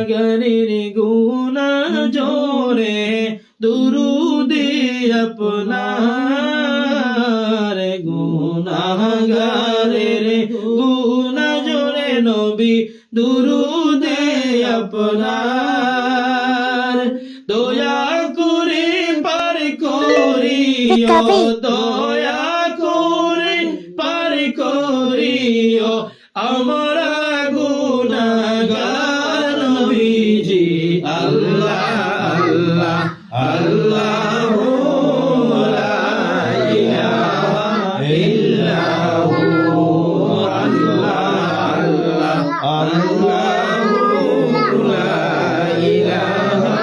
গুনাহগারের গুনাহ জোরে দুরুদে আপনার গুনাহগারের গুনাহ জোরে নবী দুরুদে আপনার দয়া করে পার করিও দয়া করে পার করিও আমার গুনাহগার নবীজি আল্লাহ আল্লাহ আল্লাহু লা ইলাহা ইল্লাহু আল্লাহ আল্লাহু লা ইলাহা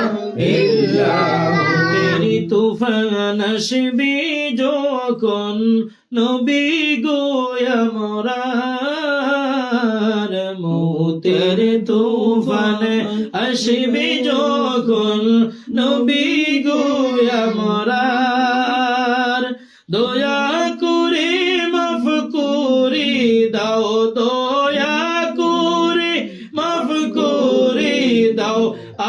ইল্লাহু তেরি তুফান আসবে যখন নবী গো আমরার মৌতের তুফান আসবে যখন নবী গো আমরার দয়া করে মাফ করে দাও দয়া করে মাফ করে দাও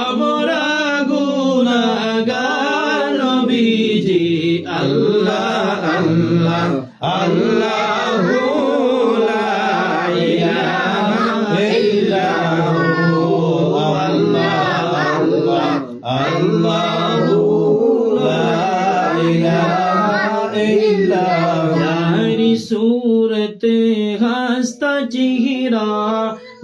আমরা গুনাহগার নবীজি আল্লাহ আল্লাহ আল্লাহু লা ইলাহা ইল্লাহু আল্লাহ আল্লাহ আল্লাহু লা ইলাহা ইল্লাহু यारी सूरत हंसता चेहरा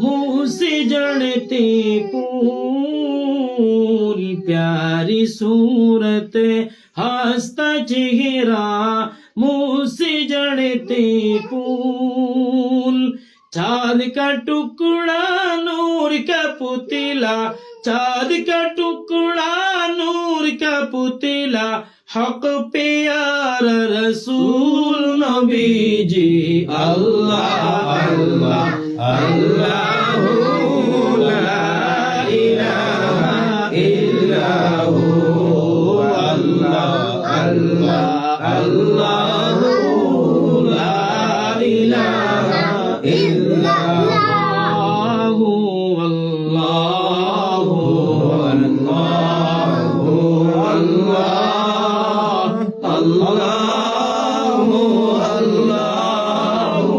मुँह से जड़ते फूल प्यारी सूरत हंसता चेहरा मुँह से जड़ते फूल चाँद का टुकड़ा नूर का पुतला चाँद का टुकड़ा नूर का पुतला हक प्यार रसूल नबी जी अल्लाह अल्लाह अल्लाहु ला इलाहा इल्लहु अल्लाह अल्लाह अल्लाहु ला इलाहा इल्लहु अल्लाहु अल्लाहु अल्लाह अल्लाहु अल्लाहु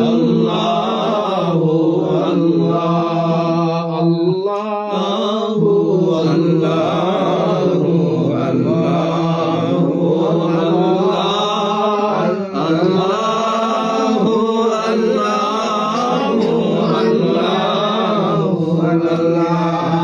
अल्लाहु अल्लाह अल्लाहु अल्लाहु अल्लाहु अल्लाहु अल्लाहु अल्लाहु अल्लाह